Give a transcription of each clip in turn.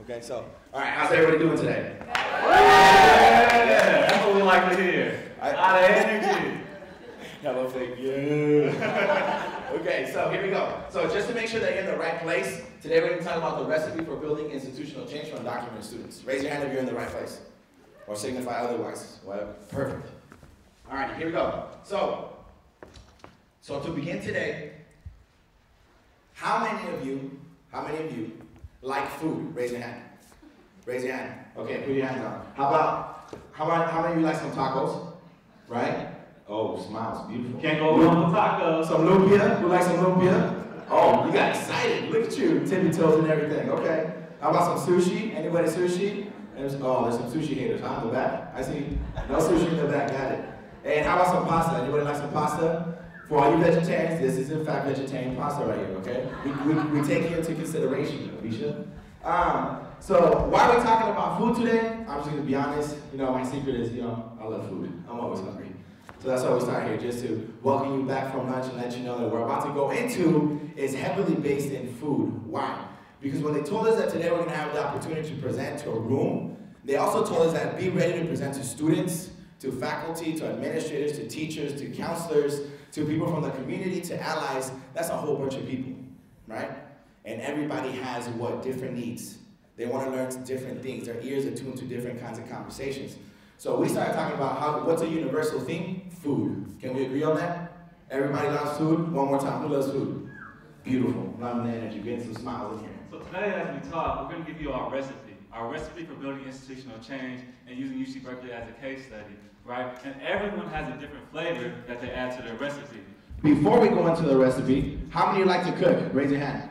Okay, so, all right, how's everybody doing today? Yeah, that's what we like to hear. A lot of energy. Have a fake, yeah. Okay, so here we go. So just to make sure that you're in the right place, today we're going to talk about the recipe for building institutional change for undocumented students. Raise your hand if you're in the right place, or signify otherwise. Whatever. Perfect. All right, here we go. So to begin today, how many of you like food? Raise your hand. Raise your hand. Okay, put your hands on. How many of you like some tacos? Right? Oh, smiles, beautiful. Can't go wrong with tacos. Some lumpia? Who likes some lumpia? Oh, you got excited. Look at you, tippy toes and everything. Okay. How about some sushi? Anybody sushi? There's some sushi haters, huh? In the back. I see. No sushi in the back. Got it. And how about some pasta? Anybody like some pasta? For all you vegetarians, this is in fact vegetarian pasta right here. Okay. We take it into consideration, Alicia. So why are we talking about food today? I'm just gonna be honest. My secret is, I love food. I'm always hungry. So that's why we start here, just to welcome you back from lunch and let you know that we're about to go into is heavily based in food. Why? Because when they told us that today we're gonna have the opportunity to present to a room, they also told us that be ready to present to students, to faculty, to administrators, to teachers, to counselors, to people from the community, to allies. That's a whole bunch of people, right? And everybody has different needs. They want to learn different things. Their ears are tuned to different kinds of conversations. So we started talking about what's a universal theme? Food. Can we agree on that? Everybody loves food? One more time. Who loves food? Beautiful. Loving the energy. Getting some smiles in here. So today as we talk, we're going to give you our recipe for building institutional change and using UC Berkeley as a case study, right? And everyone has a different flavor that they add to their recipe. Before we go into the recipe, how many of you like to cook? Raise your hand.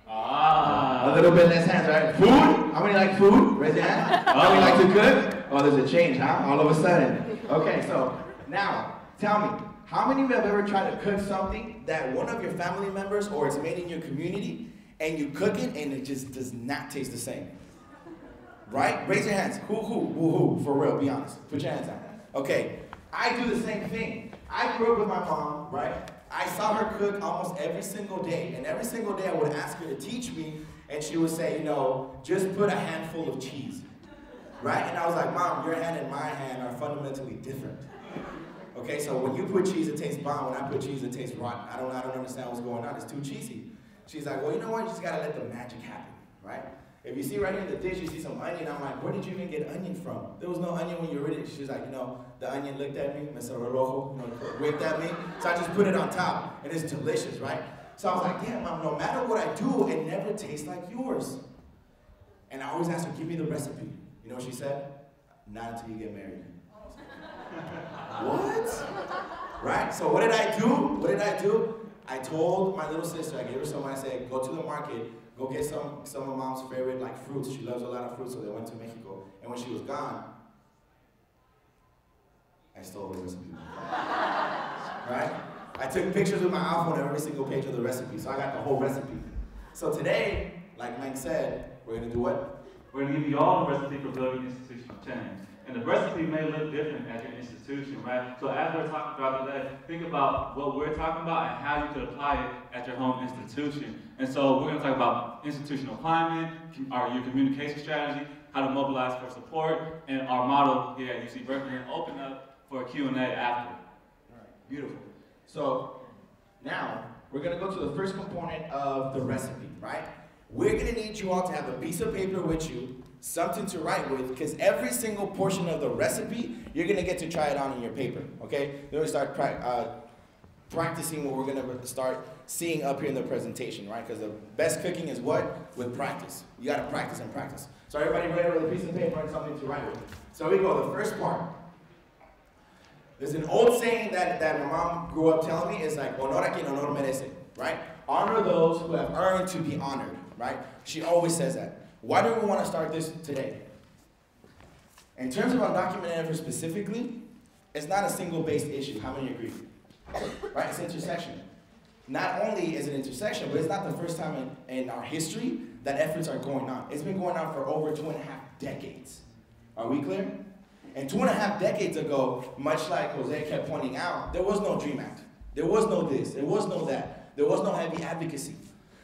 A little bit less hands, right? Food? How many like food? Raise your hand. How many like to cook? Oh, there's a change, huh? All of a sudden. Okay, so now, tell me, how many of you have ever tried to cook something that one of your family members or it's made in your community and you cook it and it just does not taste the same? Right? Raise your hands. Who? For real, be honest. Put your hands out. Okay, I do the same thing. I grew up with my mom, right? I saw her cook almost every single day, and every single day I would ask her to teach me, and she would say, just put a handful of cheese, right? And I was like, Mom, your hand and my hand are fundamentally different. Okay, so when you put cheese, it tastes bomb. When I put cheese, it tastes rotten. I don't understand what's going on. It's too cheesy. She's like, well, you know what? You just gotta let the magic happen, right? If you see right here in the dish, you see some onion. I'm like, where did you even get onion from? There was no onion when you were it. She's like, the onion looked at me, Mr. Rojo, winked at me. So I just put it on top, and it's delicious, right? So I was like, damn, Mom, no matter what I do, it never tastes like yours. And I always ask her, give me the recipe. You know what she said? Not until you get married. What? Right? So what did I do? I told my little sister, I gave her some, I said, go to the market, go get some of Mom's favorite fruits. She loves a lot of fruits, so they went to Mexico. And when she was gone, I stole the recipe. Right? I took pictures with my iPhone of every single page of the recipe, so I got the whole recipe. So today, like Mike said, we're gonna do what? We're gonna give you all the recipe for building institutional change. And the recipe may look different at your institution, right? So as we're talking about today, think about what we're talking about and how you could apply it at your home institution. And so we're gonna talk about institutional climate, your communication strategy, how to mobilize for support, and our model here at UC Berkeley, and open up for a Q&A after. All right, beautiful. So now we're gonna go to the first component of the recipe, right? We're gonna need you all to have a piece of paper with you, something to write with, because every single portion of the recipe, you're gonna get to try it on in your paper, okay? Then we start practicing what we're gonna start seeing up here in the presentation, right? Because the best cooking is what? With practice. You gotta practice and practice. So everybody ready with a piece of paper and something to write with? So we go, the first part. There's an old saying that my mom grew up telling me, is like, honor a quien honor merece, right? Honor those who have earned to be honored, right? She always says that. Why do we want to start this today? In terms of undocumented efforts specifically, it's not a single-based issue. How many agree? Right? It's intersection. Not only is it intersection, but it's not the first time in our history that efforts are going on. It's been going on for over 2.5 decades. Are we clear? And 2.5 decades ago, much like Jose kept pointing out, there was no DREAM Act. There was no this. There was no that. There was no heavy advocacy.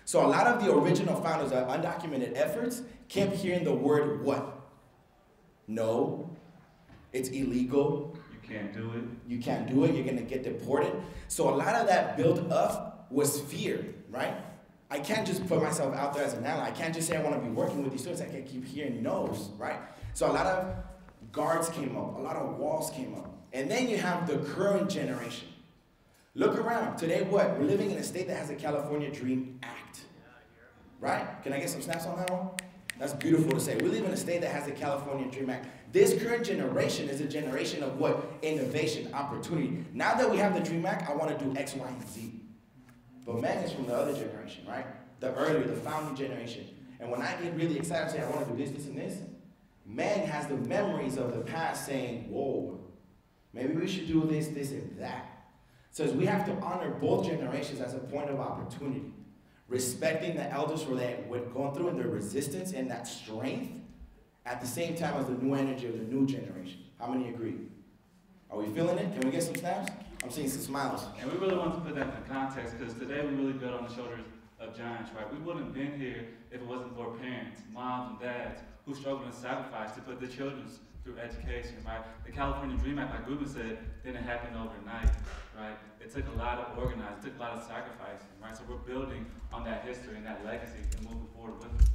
So a lot of the original founders of undocumented efforts kept hearing the word what? No. It's illegal. You can't do it. You can't do it. You're going to get deported. So a lot of that built up was fear, right? I can't just put myself out there as an ally. I can't just say I want to be working with these students. I can't keep hearing no's, right? So a lot of guards came up. A lot of walls came up. And then you have the current generation. Look around. Today, what? We're living in a state that has a California Dream Act, right? Can I get some snaps on that one? That's beautiful to say. We live in a state that has a California Dream Act. This current generation is a generation of what? Innovation, opportunity. Now that we have the Dream Act, I want to do X, Y, and Z. But Meg is from the other generation, right? The earlier, the founding generation. And when I get really excited and say, I want to do this, this, and this, Meg has the memories of the past saying, whoa, maybe we should do this, this, and that. So we have to honor both generations as a point of opportunity. Respecting the elders for what they're going through and their resistance and that strength at the same time as the new energy of the new generation. How many agree? Are we feeling it? Can we get some snaps? I'm seeing some smiles. And we really want to put that in context because today we really built on the shoulders of giants, right? We wouldn't have been here if it wasn't for parents, moms, and dads who struggled and sacrificed to put their children through education, right? The California Dream Act, like Ruben said, didn't happen overnight, right? It took a lot of organizing, it took a lot of sacrificing, right? So we're building on that history and that legacy and moving forward with it.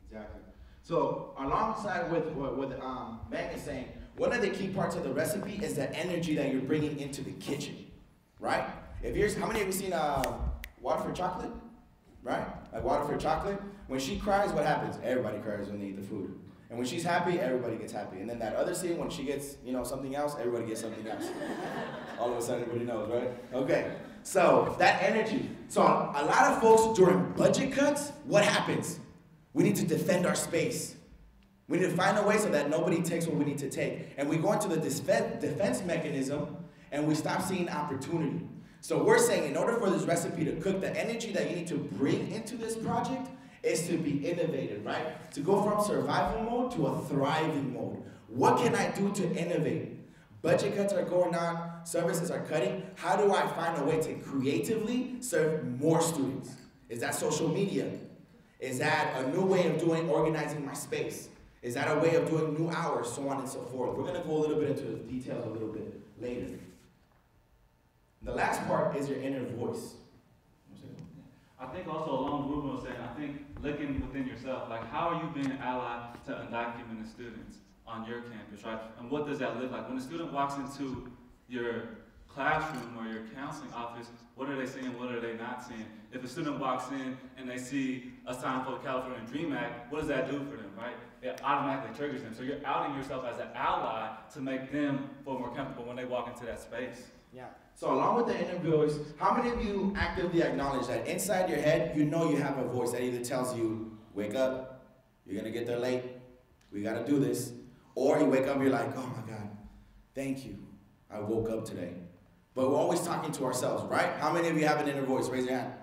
Exactly. So alongside with what Meg is saying, one of the key parts of the recipe is the energy that you're bringing into the kitchen, right? How many of you seen Water for Chocolate, right? Like Water for Chocolate. When she cries, what happens? Everybody cries when they eat the food. And when she's happy, everybody gets happy. And then that other scene, when she gets, something else, everybody gets something else. All of a sudden, everybody knows, right? Okay. So that energy. So a lot of folks during budget cuts, what happens? We need to defend our space. We need to find a way so that nobody takes what we need to take. And we go into the defense mechanism, and we stop seeing opportunity. So we're saying in order for this recipe to cook, the energy that you need to bring into this project is to be innovative, right? To go from survival mode to a thriving mode. What can I do to innovate? Budget cuts are going on, services are cutting. How do I find a way to creatively serve more students? Is that social media? Is that a new way of organizing my space? Is that a way of doing new hours, so on and so forth? We're going to go a little bit into the details a little bit later. The last part is your inner voice. I think also along the Ruben was saying, I think looking within yourself, like how are you being an ally to undocumented students on your campus, right? And what does that look like? When a student walks into your classroom or your counseling office, what are they seeing, what are they not seeing? If a student walks in and they see a sign for the California Dream Act, what does that do for them, right? It automatically triggers them. So you're outing yourself as an ally to make them feel more comfortable when they walk into that space. Yeah. So along with the inner voice, how many of you actively acknowledge that inside your head, you know you have a voice that either tells you, wake up, you're going to get there late, we got to do this. Or you wake up and you're like, oh my God, thank you, I woke up today. But we're always talking to ourselves, right? How many of you have an inner voice? Raise your hand,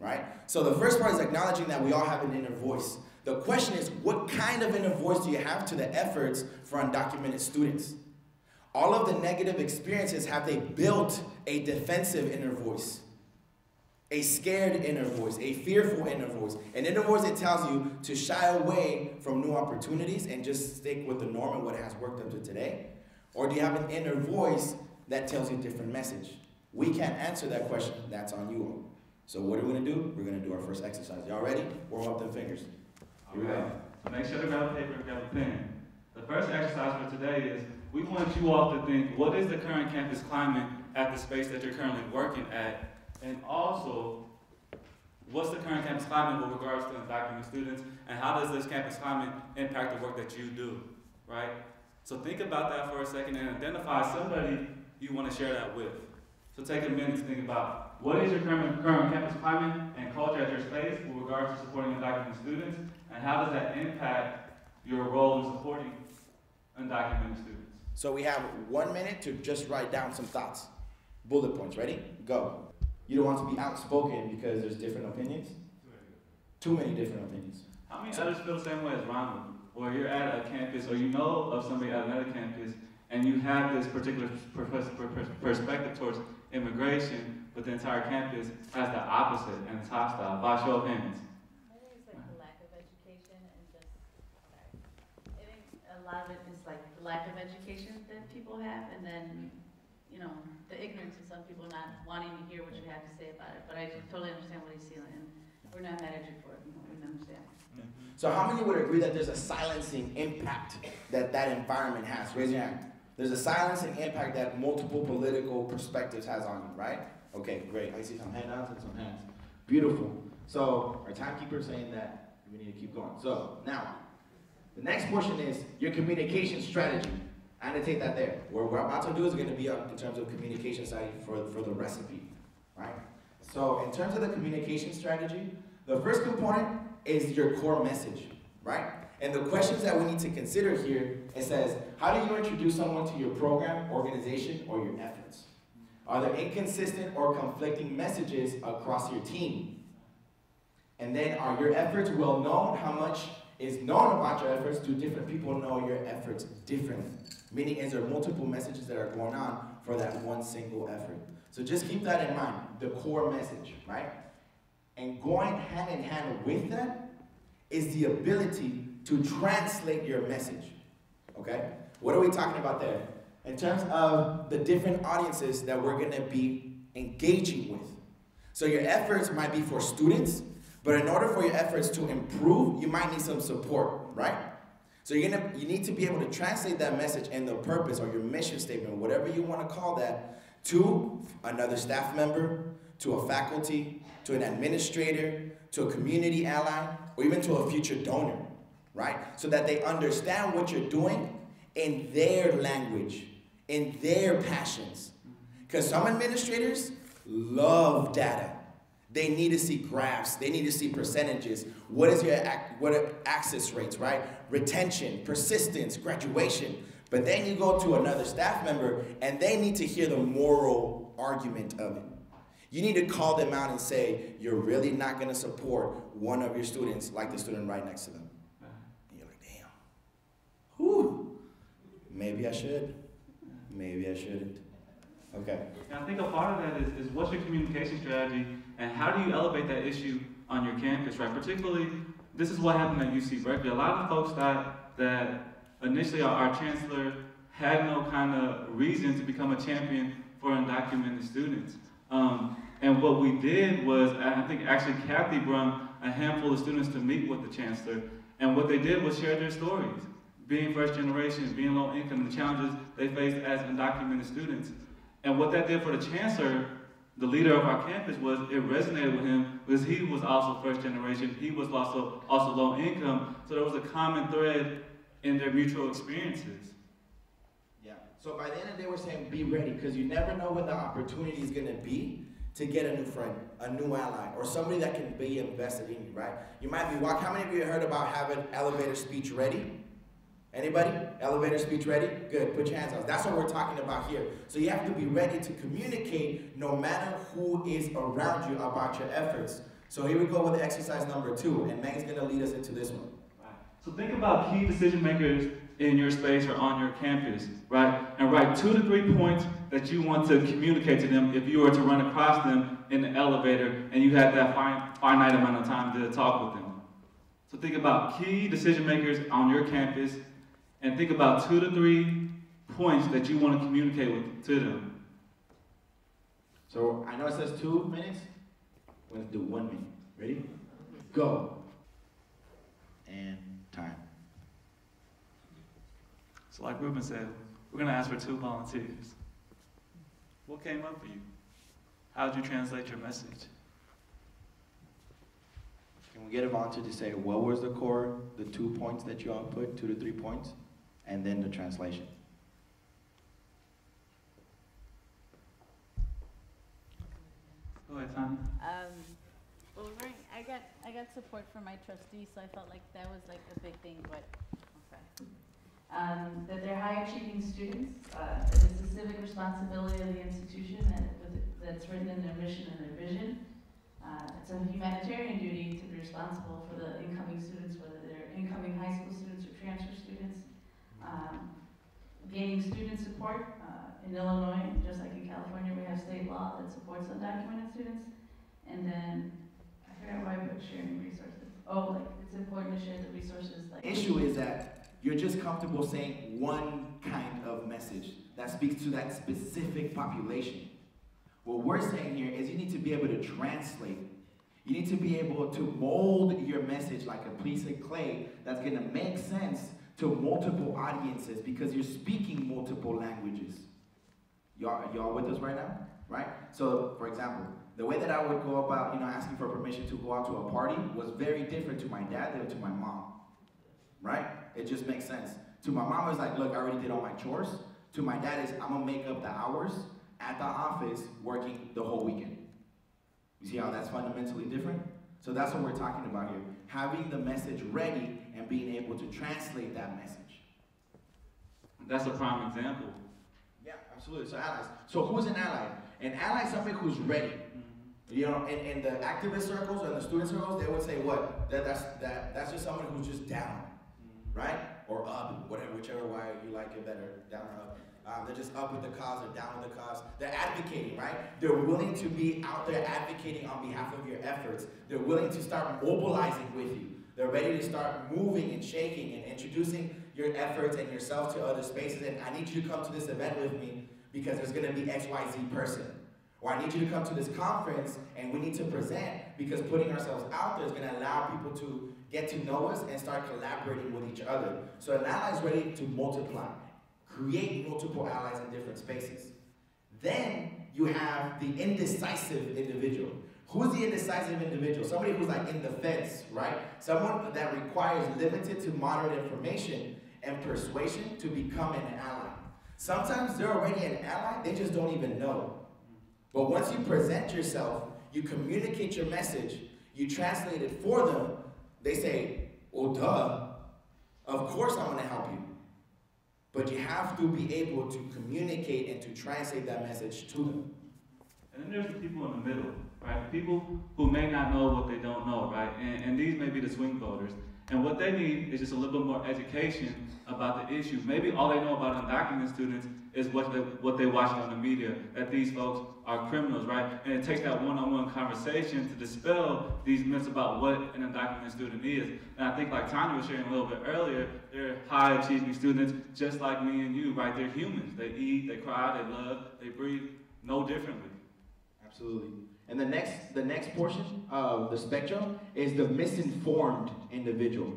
right? So the first part is acknowledging that we all have an inner voice. The question is, what kind of inner voice do you have to the efforts for undocumented students? All of the negative experiences, have they built a defensive inner voice? A scared inner voice, a fearful inner voice. An inner voice that tells you to shy away from new opportunities and just stick with the norm and what has worked up to today? Or do you have an inner voice that tells you a different message? We can't answer that question. That's on you all. So what are we going to do? We're going to do our first exercise. Y'all ready? Warm up them fingers. Here we go. So make sure to grab a paper and grab a pen. The first exercise for today is we want you all to think, what is the current campus climate at the space that you're currently working at? And also, what's the current campus climate with regards to undocumented students? And how does this campus climate impact the work that you do, right? So think about that for a second and identify somebody you want to share that with. So take a minute to think about what is your current campus climate and culture at your space with regards to supporting undocumented students, and how does that impact your role in supporting undocumented students? So we have 1 minute to just write down some thoughts. Bullet points. Ready? Go. You don't want to be outspoken because there's different opinions? Too many different opinions. How many others feel the same way as Ronald? Or you're at a campus, or you know of somebody at another campus, and you have this particular perspective towards immigration, but the entire campus has the opposite and it's hostile. By show of hands. I think it's like the lack of education and lot of it is like the lack of education that people have, and then, you know, the ignorance of some people not wanting to hear what you have to say about it. But I totally understand what he's saying, and we're not that educated, you know, we understand. So how many would agree that there's a silencing impact that that environment has? Raise your hand. There's a silencing impact that multiple political perspectives has on you, right? Okay, great. I see some handouts and some hands. Beautiful. So our timekeeper is saying that we need to keep going. So now, the next portion is your communication strategy. Annotate that there. What we're about to do is going to be in terms of communication strategy for the recipe, right? So in terms of the communication strategy, the first component is your core message, right? And the questions that we need to consider here, it says, how do you introduce someone to your program, organization, or your efforts? Are there inconsistent or conflicting messages across your team? And then, are your efforts well known? How much is known about your efforts? Do different people know your efforts differently? Meaning, is there multiple messages that are going on for that one single effort? So just keep that in mind, the core message, right? And going hand in hand with that is the ability to translate your message, okay? What are we talking about there? In terms of the different audiences that we're gonna be engaging with. So your efforts might be for students, but in order for your efforts to improve, you might need some support, right? So you need to be able to translate that message and the purpose or your mission statement, whatever you wanna call that, to another staff member, to a faculty, to an administrator, to a community ally, or even to a future donor, right? So that they understand what you're doing in their language, in their passions. Because some administrators love data. They need to see graphs. They need to see percentages. What are access rates, right? Retention, persistence, graduation. But then you go to another staff member and they need to hear the moral argument of it. You need to call them out and say, you're really not going to support one of your students like the student right next to them. And you're like, damn. Whew. Maybe I should. Maybe I shouldn't. Okay. And I think a part of that is what's your communication strategy and how do you elevate that issue on your campus, right? Particularly, this is what happened at UC Berkeley. A lot of folks thought that initially our chancellor had no kind of reason to become a champion for undocumented students. And what we did was, I think actually Kathy brought a handful of students to meet with the chancellor, and what they did was share their stories. Being first generation, being low income, the challenges they faced as undocumented students. And what that did for the chancellor, the leader of our campus, was it resonated with him because he was also first generation, he was also low income, so there was a common thread in their mutual experiences. Yeah, so by the end of the day we're saying be ready, because you never know when the opportunity is going to be to get a new friend, a new ally, or somebody that can be invested in you, right? You might be walking, how many of you heard about having elevator speech ready? Anybody? Elevator speech ready? Good, put your hands up. That's what we're talking about here. So you have to be ready to communicate no matter who is around you about your efforts. So here we go with exercise number 2, and Meg's gonna lead us into this one. Right. So think about key decision makers in your space or on your campus, right? And write 2 to 3 points that you want to communicate to them if you were to run across them in the elevator and you had that finite amount of time to talk with them. So think about key decision makers on your campus and think about 2 to 3 points that you want to communicate to them. So I know it says 2 minutes. We're gonna do 1 minute. Ready? Go. And time. So like Ruben said, we're gonna ask for 2 volunteers. What came up for you? How did you translate your message? Can we get a volunteer to say what was the core, the 2 points that you all put, 2 to 3 points, and then the translation? Go ahead, Tanya. Well, I got support from my trustees, so I felt like that was like a big thing, but okay. That they're high achieving students, that it's a civic responsibility of the institution that's written in their mission and their vision. It's a humanitarian duty to be responsible for the incoming students, whether they're incoming high school students or transfer students. Gaining student support. In Illinois, just like in California, we have state law that supports undocumented students. And then, I forgot why I put sharing resources. Oh, like, it's important to share the resources. Like, issue is that you're just comfortable saying one kind of message that speaks to that specific population. What we're saying here is you need to be able to translate. You need to be able to mold your message like a piece of clay that's going to make sense to multiple audiences because you're speaking multiple languages. Y'all with us right now? Right? So, for example, the way that I would go about, asking for permission to go out to a party was very different to my dad than to my mom. Right? It just makes sense. To my mom, it's like, look, I already did all my chores. To my dad, is I'm going to make up the hours at the office working the whole weekend. You see how that's fundamentally different? So that's what we're talking about here. Having the message ready and being able to translate that message. That's a prime example. Yeah, absolutely. So allies. So who's an ally? An ally is somebody who's ready. In the activist circles and the student circles, they would say what? That's just someone who's just down, right? Or up, whichever way you like it better, down or up. They're just up with the cause or down with the cause. They're advocating, right? They're willing to be out there advocating on behalf of your efforts. They're willing to start mobilizing with you. They're ready to start moving and shaking and introducing your efforts and yourself to other spaces. And I need you to come to this event with me because there's going to be XYZ person. Or I need you to come to this conference and we need to present because putting ourselves out there is going to allow people to get to know us and start collaborating with each other. So an ally is ready to multiply. Create multiple allies in different spaces. Then you have the indecisive individual. Who's the indecisive individual? Somebody who's like in the fence, right? Someone that requires limited to moderate information and persuasion to become an ally. Sometimes they're already an ally, they just don't even know. But once you present yourself, you communicate your message, you translate it for them, they say, well, duh, of course I'm gonna help you. But you have to be able to communicate and to translate that message to them. And then there's the people in the middle, right? People who may not know what they don't know, right? And these may be the swing voters. And what they need is just a little bit more education about the issue. Maybe all they know about undocumented students is what they watch on the media, that these folks are criminals, right? And it takes that one-on-one conversation to dispel these myths about what an undocumented student is. And I think like Tanya was sharing a little bit earlier, they're high-achieving students just like me and you, right? They're humans. They eat, they cry, they love, they breathe, no differently. Absolutely. And the next portion of the spectrum is the misinformed individual,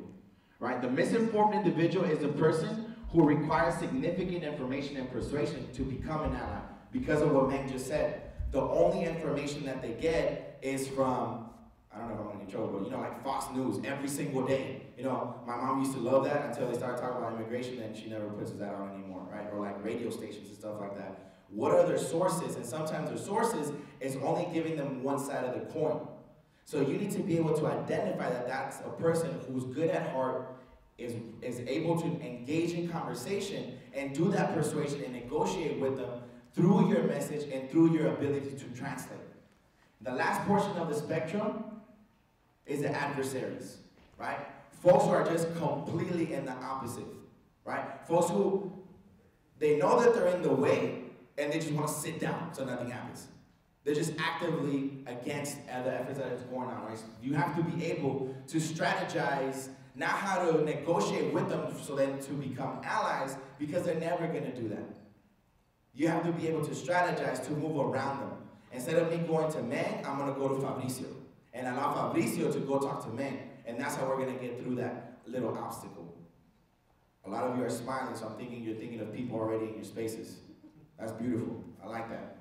right? The misinformed individual is a person who requires significant information and persuasion to become an ally. Because of what Meg just said, the only information that they get is from, I don't know if I'm gonna get in trouble, but like Fox News every single day. My mom used to love that until they started talking about immigration and she never puts that on anymore, right? Or like radio stations and stuff like that. What are their sources? And sometimes their sources is only giving them one side of the coin. So you need to be able to identify that that's a person who's good at heart, is able to engage in conversation and do that persuasion and negotiate with them through your message and through your ability to translate. The last portion of the spectrum is the adversaries, right? Folks who are just completely in the opposite, right? Folks who, they know that they're in the way and they just want to sit down so nothing happens. They're just actively against the efforts that is going on, right? You have to be able to strategize, not how to negotiate with them so then to become allies, because they're never going to do that. You have to be able to strategize to move around them. Instead of me going to Meg, I'm going to go to Fabricio. And allow Fabricio to go talk to Meg. And that's how we're going to get through that little obstacle. A lot of you are smiling, so I'm thinking you're thinking of people already in your spaces. That's beautiful. I like that.